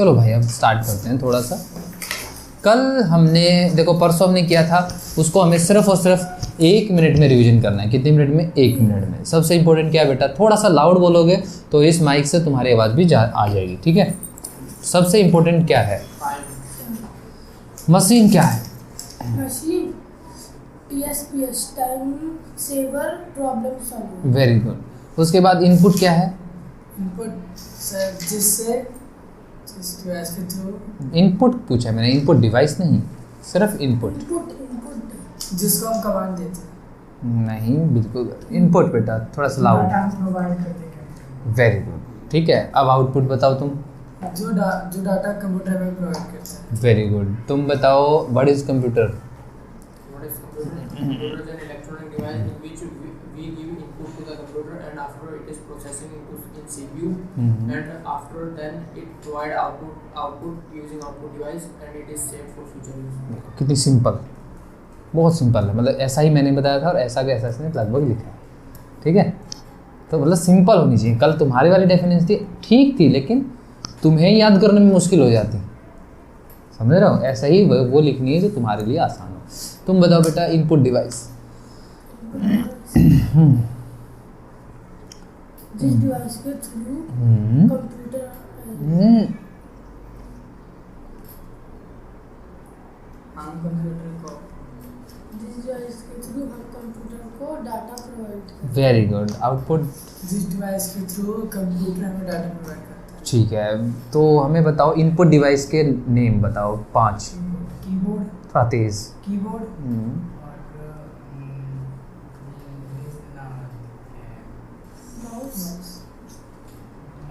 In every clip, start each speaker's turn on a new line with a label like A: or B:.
A: चलो भाई अब स्टार्ट करते हैं थोड़ा सा। कल हमने देखो परसों हमने किया था, उसको हमें सिर्फ और सिर्फ 1 मिनट में रिवीजन करना है। कितने मिनट में? 1 मिनट में। सबसे इंपॉर्टेंट क्या है बेटा, थोड़ा सा लाउड बोलोगे तो इस माइक से तुम्हारी आवाज़ भी आ जाएगी, ठीक है। सबसे इंपॉर्टेंट क्या है? मशीन क्या है?
B: Machine TSPS, time saver, problem solver.
A: Very good. उसके बाद इनपुट क्या है?
C: इनपुट सर जिससे जिस डिवाइस के थ्रू।
A: इनपुट पूछा मैंने, इनपुट डिवाइस नहीं, सिर्फ इनपुट।
B: इनपुट
C: जिसको हम कमांड देते हैं।
A: नहीं, बिल्कुल इनपुट बेटा, थोड़ा सा लाउड।
C: डाटा हम प्रोवाइड करते हैं।
A: वेरी गुड, ठीक है। अब आउटपुट बताओ तुम।
C: जो डाटा कंप्यूटर में प्रोवाइड करता है।
A: Very good. तुम बताओ what is computer?
D: What is computer? Computer is an electronic device in which we give input to the computer, and after it is processing in CPU, and after then it provide output using output device, and it is safe for future use.
A: देखो कितनी simple, बहुत simple है। मतलब ऐसा ही मैंने बताया था और ऐसा का ऐसा इसने लगभग लिखा है, ठीक है। तो मतलब सिंपल होनी चाहिए। कल तुम्हारी वाली डेफिनेशन थी ठीक थी, लेकिन तुम्हें याद करने में मुश्किल हो जाती, समझ रहे हो। ऐसा ही वो लिखनी है जो तुम्हारे लिए आसान हो। तुम बताओ बेटा इनपुट डिवाइस।
B: जिस डिवाइस के थ्रू कंप्यूटर
C: हम कंप्यूटर को
B: जिस डिवाइस के थ्रू हम कंप्यूटर को डाटा प्रोवाइड करते हैं।
A: Very good. आउटपुट
C: जिस डिवाइस के थ्रू कंप्यूटर हमें डाटा प्रोवाइड करता है।
A: ठीक है। तो हमें बताओ इनपुट डिवाइस के नेम बताओ 5।
C: कीबोर्ड,
A: थोड़ा तेज।
C: कीबोर्ड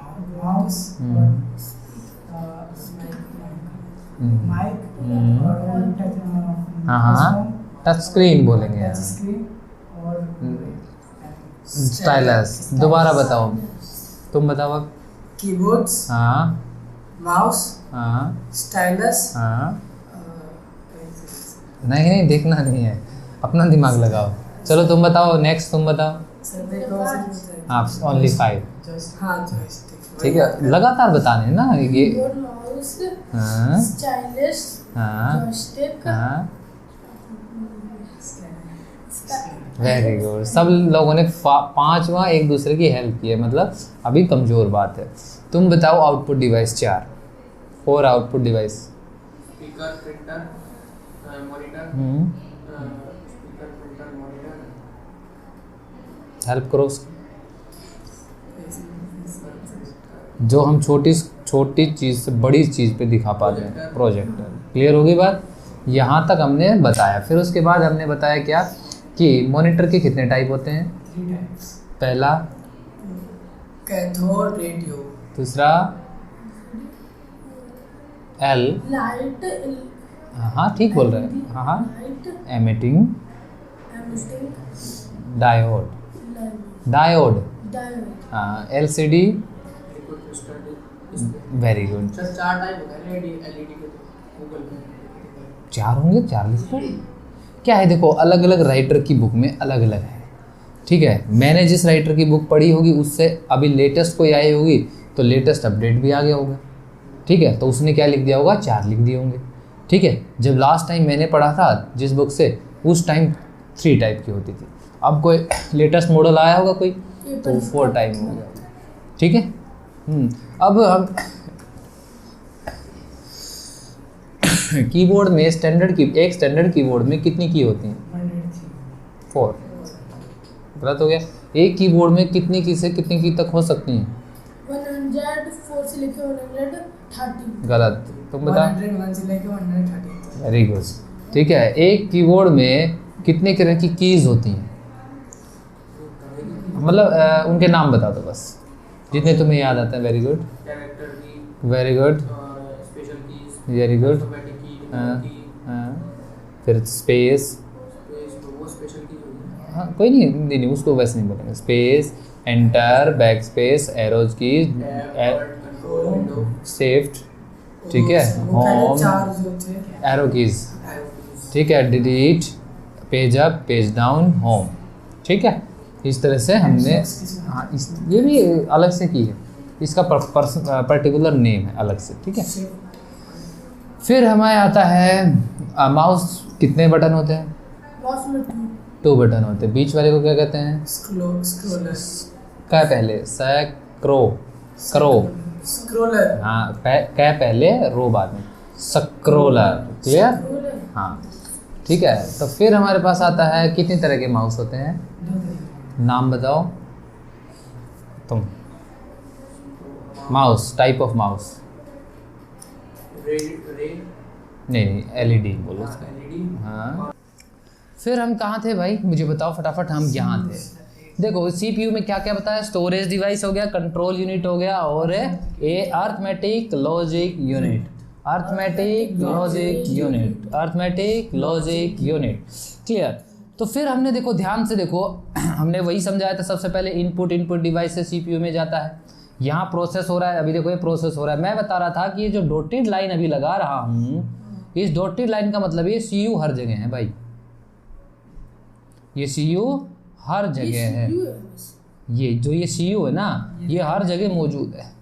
C: और माउस, माइक और
A: हाँ, टच स्क्रीन बोलेंगे
C: टच स्क्रीन और
A: स्टाइलस। दोबारा बताओ, तुम बताओ अब।
C: कीबोर्ड्स,
A: हाँ
C: माउस,
A: हाँ
C: स्टाइलस।
A: हाँ। नहीं देखना नहीं है, अपना दिमाग लगाओ। चलो तुम बताओ, नेक्स्ट तुम बताओ। हाँ, ओनली 5।
C: हाँ
A: ठीक है, लगातार बताने हैं ना ये।
B: कीबोर्ड, माउस,
A: हाँ
B: स्टाइलस,
A: हाँ
B: जॉयस्टिक।
A: हाँ। Very good. सब लोगों ने 5वां एक दूसरे की हेल्प की है, मतलब अभी कमज़ोर बात है। तुम बताओ output device 4 output device.
D: Speaker, printer, monitor. Speaker, printer, monitor.
A: Help करो उसको। जो हम छोटी चीज़ से बड़ी चीज़ पे दिखा पाते हैं, प्रोजेक्टर। क्लियर होगी बात? यहाँ तक हमने बताया। फिर उसके बाद हमने बताया क्या कि मॉनिटर के कितने टाइप होते हैं?
C: 3 टाइप्स।
A: पहला
C: कैथोड, रेडियो।
A: दूसरा एल।
B: लाइट,
A: हाँ ठीक बोल रहे हैं। हाँ
B: light,
A: emitting.
B: Emitting,
A: diode.
B: Diode.
A: हाँ LCD.
D: Liquid crystal display.
A: Very good.
D: Sir 4 type होते हैं LED के, तो गूगल पे
A: 4 होंगे, 4 लिखो। क्या है देखो, अलग अलग राइटर की बुक में अलग अलग है, ठीक है। मैंने जिस राइटर की बुक पढ़ी होगी उससे अभी लेटेस्ट कोई आई होगी तो लेटेस्ट अपडेट भी आ गया होगा, ठीक है। तो उसने क्या लिख दिया होगा? 4 लिख दिए होंगे, ठीक है। जब लास्ट टाइम मैंने पढ़ा था जिस बुक से, उस टाइम 3 टाइप की होती थी। अब कोई लेटेस्ट मॉडल आया होगा कोई, तो 4 टाइप हो गया, ठीक है। अब हम कीबोर्ड में एक स्टैंडर्ड कीबोर्ड में कितनी की होती हैं? 4। गलत हो गया। एक कीबोर्ड में कितनी की से कितनी की तक हो सकती हैं?
B: 104 से लेकर 130।
A: गलत। तुम बता।
C: 101 से लेकर 130।
A: वेरी गुड, ठीक है। एक कीबोर्ड में कितने तरह की कीज होती हैं? मतलब उनके नाम बता दो बस, जितने तुम्हें याद आते हैं। वेरी गुड,
D: कैरेक्टर की,
A: very good,
D: special keys,
A: very good.
D: Alphabetic की, न्यूमेरिक की,
A: फिर स्पेस।
D: तो वो स्पेशल कीज होगी।
A: हाँ कोई नहीं, उसको वैसे नहीं बोलेंगे। Space, enter, back space, arrows keys,
D: control, window,
A: shift, ठीक है, होम, एरो कीज, ठीक है, delete, page up, page down, home, ठीक है। इस तरह से हमने, हाँ ये भी अलग से की है, इसका पर्टिकुलर नेम है अलग से, ठीक है। फिर हमारे आता है माउस, कितने बटन होते हैं?
B: माउस में
A: 2 बटन होते हैं। बीच वाले को क्या कहते हैं?
C: स्क्रोलर।
A: क्या पहले?
C: स्क्रोलर।
A: हाँ, क्या पहले, रो बाद में, स्क्रोलर। क्लियर? हाँ, ठीक है। तो फिर हमारे पास आता है कितनी तरह के माउस होते हैं? नाम बताओ तुम। Mouse, type of mouse. नहीं, एलईडी बोलो उसका। हाँ, फिर हम कहाँ थे भाई, मुझे बताओ फटाफट। हम यहाँ थे। देखो सीपीयू में क्या क्या बताया? स्टोरेज डिवाइस हो गया, कंट्रोल यूनिट हो गया, और arithmetic logic unit. Arithmetic logic unit. Clear? तो फिर हमने देखो, ध्यान से देखो, हमने वही समझाया था सबसे पहले। इनपुट डिवाइस से सीपीयू में जाता है, यहाँ प्रोसेस हो रहा है। अभी देखो ये प्रोसेस हो रहा है। मैं बता रहा था कि ये जो डॉटेड लाइन अभी लगा रहा हूँ, इस डॉटेड लाइन का मतलब ये सीयू हर जगह है भाई। ये सीयू हर जगह है। ये जो ये सीयू है ना, ये हर जगह मौजूद है।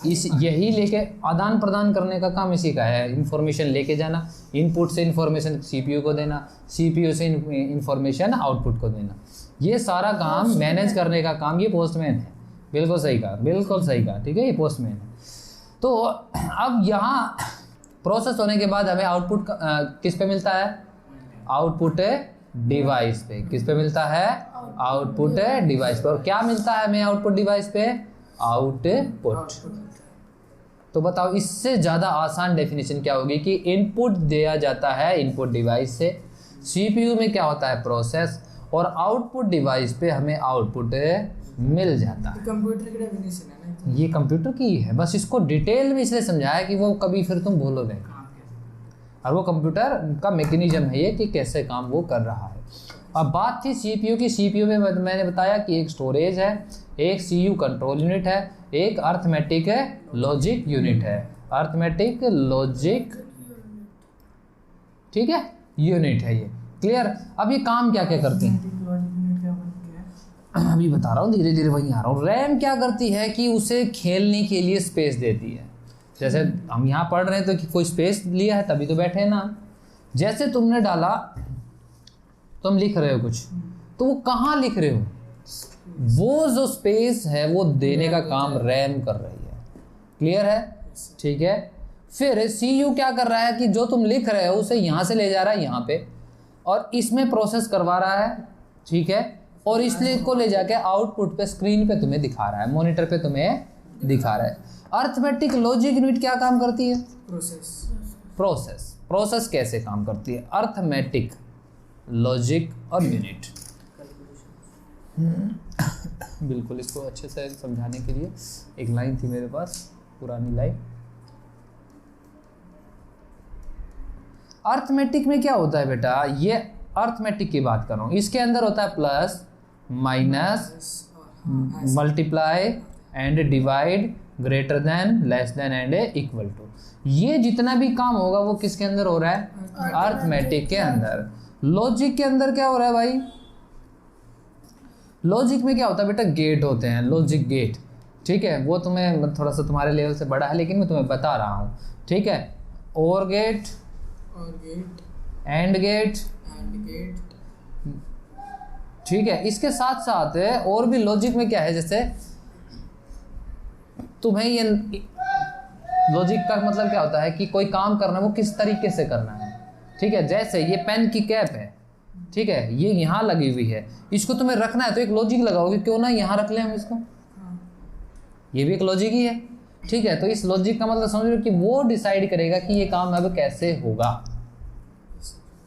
A: इस यही लेके आदान प्रदान करने का काम इसी का है। इंफॉर्मेशन लेके जाना, इनपुट से इंफॉर्मेशन सीपीयू को देना, सीपीयू से इंफॉर्मेशन आउटपुट को देना। ये सारा काम मैनेज करने का काम ये पोस्टमैन है। बिल्कुल सही कहा, ठीक है, ये पोस्टमैन है। तो अब यहाँ प्रोसेस होने के बाद हमें आउटपुट किस पे मिलता है? आउटपुट डिवाइस पे। किस पे मिलता है? आउटपुट डिवाइस पे। और क्या मिलता है हमें आउटपुट डिवाइस पे? आउटपुट। तो बताओ इससे ज़्यादा आसान डेफिनेशन क्या होगी कि इनपुट दिया जाता है इनपुट डिवाइस से, सीपीयू में क्या होता है? प्रोसेस, और आउटपुट डिवाइस पे हमें आउटपुट मिल जाता है।
C: कंप्यूटर की डेफिनेशन है ना,
A: ये कंप्यूटर की है, बस इसको डिटेल में इसलिए समझाया कि वो कभी फिर तुम भूलोगे। और वो कंप्यूटर का मैकेनिज्म है ये कि कैसे काम वो कर रहा है। अब बात थी सीपीयू की। सीपीयू में मैंने बताया कि एक स्टोरेज है, एक सीयू कंट्रोल यूनिट है, एक अर्थमेटिक लॉजिक यूनिट है। अर्थमेटिक लॉजिक, ठीक है, यूनिट है ये। क्लियर? अब ये काम क्या क्या करते हैं अभी बता रहा हूँ, धीरे धीरे वहीं आ रहा हूँ। रैम क्या करती है कि उसे खेलने के लिए स्पेस देती है। जैसे हम यहाँ पढ़ रहे हैं तो कि कोई स्पेस लिया है तभी तो बैठे हैं ना। जैसे तुमने डाला, तुम लिख रहे हो कुछ, तो वो कहाँ लिख रहे हो? वो जो स्पेस है वो देने का काम रैम कर रही है। क्लियर है? ठीक है। फिर सीयू क्या कर रहा है कि जो तुम लिख रहे हो उसे यहाँ से ले जा रहा है यहाँ पे, और इसमें प्रोसेस करवा रहा है, ठीक है, और इसलिए को ले जाके आउटपुट पे, स्क्रीन पे तुम्हें दिखा रहा है, मॉनिटर पे तुम्हें दिखा रहा है। अर्थमेटिक लॉजिक यूनिट क्या काम करती है? प्रोसेस कैसे काम करती है? अर्थमेटिक लॉजिक और यूनिट। बिल्कुल, इसको अच्छे से समझाने के लिए एक लाइन थी मेरे पास, पुरानी लाइन। अर्थमेटिक में क्या होता है बेटा? ये अर्थमेटिक की बात कर रहा हूँ। इसके अंदर होता है plus, minus, multiply and divide, greater than, less than and equal to. ये जितना भी काम होगा वो किसके अंदर हो रहा है? अर्थमेटिक के अंदर। लॉजिक के अंदर क्या हो रहा है भाई? लॉजिक में क्या होता है बेटा? गेट होते हैं, लॉजिक गेट, ठीक है। वो तुम्हें थोड़ा सा तुम्हारे लेवल से बड़ा है लेकिन मैं तुम्हें बता रहा हूँ, ठीक है। और गेट, एंड गेट, ठीक है। इसके साथ साथ और भी लॉजिक में क्या है, जैसे तुम्हें ये लॉजिक का मतलब क्या होता है कि कोई काम करना वो किस तरीके से करना है, ठीक है। जैसे ये पेन की कैप है, ठीक है, ये यहाँ लगी हुई है, इसको तुम्हें रखना है तो एक लॉजिक लगाओगे, क्यों ना यहाँ रख लें हम इसको, ये भी एक लॉजिक ही है, ठीक है। तो इस लॉजिक का मतलब समझ लो कि वो डिसाइड करेगा कि ये काम अब कैसे होगा।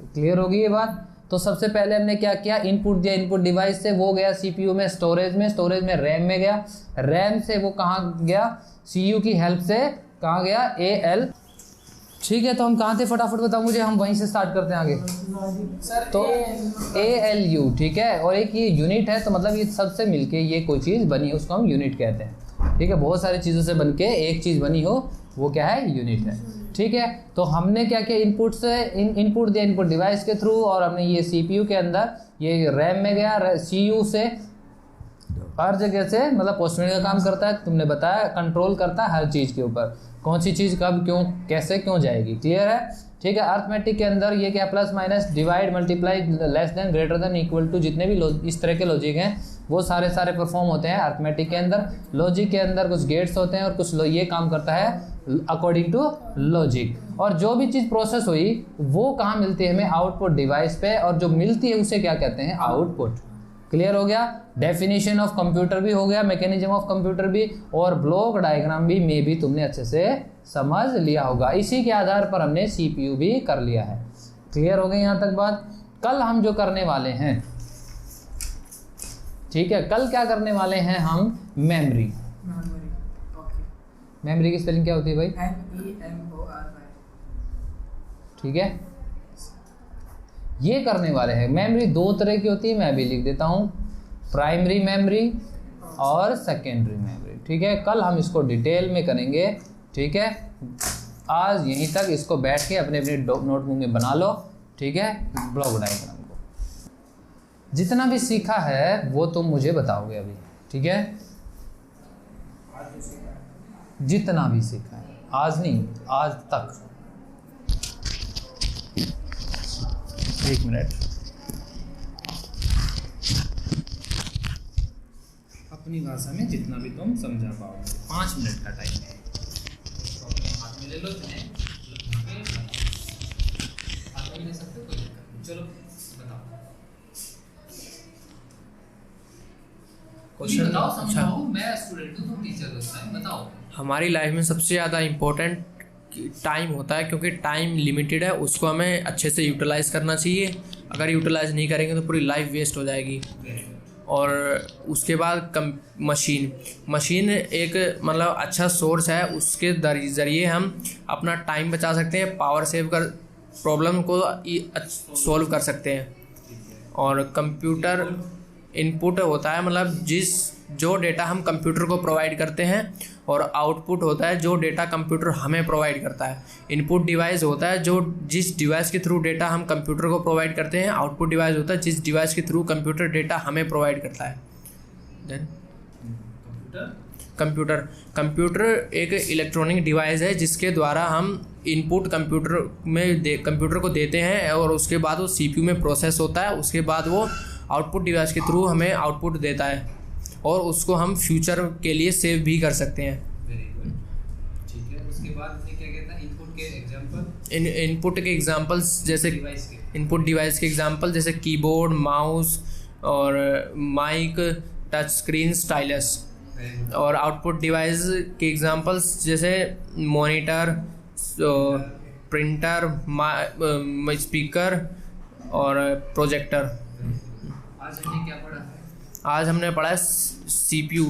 A: क्लियर होगी ये बात? तो सबसे पहले हमने क्या किया? इनपुट दिया, इनपुट डिवाइस से वो गया सीपीयू में, स्टोरेज में रैम में गया, रैम से वो कहाँ गया? सीयू की हेल्प से कहाँ गया? एएल, ठीक है। तो हम कहाँ थे फटाफट बताओ मुझे, हम वहीं से स्टार्ट करते हैं आगे। तो ALU, ठीक है। और एक ये यूनिट है, तो मतलब ये सबसे मिलके ये कोई चीज़ बनी है उसको हम यूनिट कहते हैं, ठीक है। बहुत सारी चीज़ों से बनके एक चीज़ बनी हो वो क्या है? यूनिट है, ठीक है। तो हमने क्या किया? इनपुट से इनपुट दिया इनपुट डिवाइस के थ्रू, और हमने ये सीपीयू के अंदर, ये रैम में गया, सीयू से हर जगह से मतलब पोस्टमैन का काम करता है, तुमने बताया, कंट्रोल करता है हर चीज़ के ऊपर, कौन सी चीज़ कब क्यों कैसे क्यों जाएगी। क्लियर है? ठीक है। अर्थमेटिक के अंदर ये क्या, plus minus divide multiply less than greater than equal to, जितने भी इस तरह के लॉजिक हैं वो सारे परफॉर्म होते हैं अर्थमेटिक के अंदर। लॉजिक के अंदर कुछ गेट्स होते हैं और कुछ ये काम करता है अकॉर्डिंग टू लॉजिक। और जो भी चीज़ प्रोसेस हुई वो कहाँ मिलती है हमें, आउटपुट डिवाइस पे, और जो मिलती है उसे क्या कहते हैं, आउटपुट। क्लियर हो गया? डेफिनेशन ऑफ कंप्यूटर भी हो गया, मैकेनिज्म ऑफ कंप्यूटर भी, और ब्लॉक डायग्राम भी में भी तुमने अच्छे से समझ लिया होगा। इसी के आधार पर हमने सीपीयू भी कर लिया है। क्लियर हो गई यहाँ तक बात? कल हम जो करने वाले हैं, ठीक है, कल क्या करने वाले हैं हम, मेमोरी।
C: ओके।
A: मेमोरी की स्पेलिंग क्या होती है भाई?
C: MEMORY।
A: ठीक है, ये करने वाले हैं। मेमोरी दो तरह की होती है, मैं भी लिख देता हूँ, प्राइमरी मेमोरी और सेकेंडरी मेमोरी। ठीक है, कल हम इसको डिटेल में करेंगे। ठीक है, आज यहीं तक इसको बैठ के अपने अपने नोटबुक में बना लो। ठीक है, ब्लॉक डायग्राम को जितना भी सीखा है वो तुम मुझे बताओगे अभी। ठीक है, जितना भी सीखा है, आज नहीं, आज तक। एक मिनट, अपनी भाषा में जितना भी तुम समझा पाओगे। 5 मिनट का टाइम है, तो अपने हाथ में ले लो, हाथ में ले सकते हो, कोई दिक्कत नहीं। चलो बताओ,
D: क्वेश्चन
A: बताओ, समझाओ। मैं स्टूडेंट हूँ, तुम टीचर हो, इस टाइम बताओ।
D: हमारी लाइफ में सबसे ज़्यादा इम्पोर्टेंट टाइम होता है, क्योंकि टाइम लिमिटेड है, उसको हमें अच्छे से यूटिलाइज़ करना चाहिए। अगर यूटिलाइज़ नहीं करेंगे तो पूरी लाइफ वेस्ट हो जाएगी। और उसके बाद मशीन एक मतलब अच्छा सोर्स है, उसके ज़रिए हम अपना टाइम बचा सकते हैं, पावर सेव कर, प्रॉब्लम को सॉल्व कर सकते हैं। और कंप्यूटर इनपुट होता है, मतलब जो डेटा हम कंप्यूटर को प्रोवाइड करते हैं, और आउटपुट होता है जो डेटा कंप्यूटर हमें प्रोवाइड करता है। इनपुट डिवाइस होता है जो जिस डिवाइस के थ्रू डेटा हम कंप्यूटर को प्रोवाइड करते हैं। आउटपुट डिवाइस होता है जिस डिवाइस के थ्रू कंप्यूटर डेटा हमें प्रोवाइड करता है। देन कंप्यूटर एक इलेक्ट्रॉनिक डिवाइस है जिसके द्वारा हम इनपुट कंप्यूटर को देते हैं, और उसके बाद वो सीपीयू में प्रोसेस होता है। उसके बाद वो आउटपुट डिवाइस के थ्रू हमें आउटपुट देता है, और उसको हम फ्यूचर के लिए सेव भी कर सकते हैं।
A: Very good. ठीक है, उसके बाद फिर क्या कहता है, इनपुट के एग्जांपल,
D: इनपुट के एग्जांपल्स जैसे
A: डिवाइस के,
D: इनपुट डिवाइस के एग्जांपल जैसे कीबोर्ड, माउस और माइक, टच स्क्रीन, स्टाइलस। और आउटपुट डिवाइस के एग्जांपल्स जैसे मॉनिटर, प्रिंटर, स्पीकर और प्रोजेक्टर।
A: आज हमने क्या पढ़ा है?
D: आज हमने पढ़ा है सीपीयू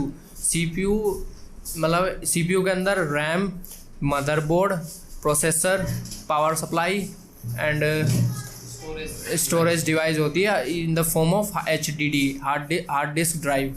D: मतलब सीपीयू के अंदर RAM, motherboard, processor, power supply and storage device होती है in the form of HDD, hard disk drive.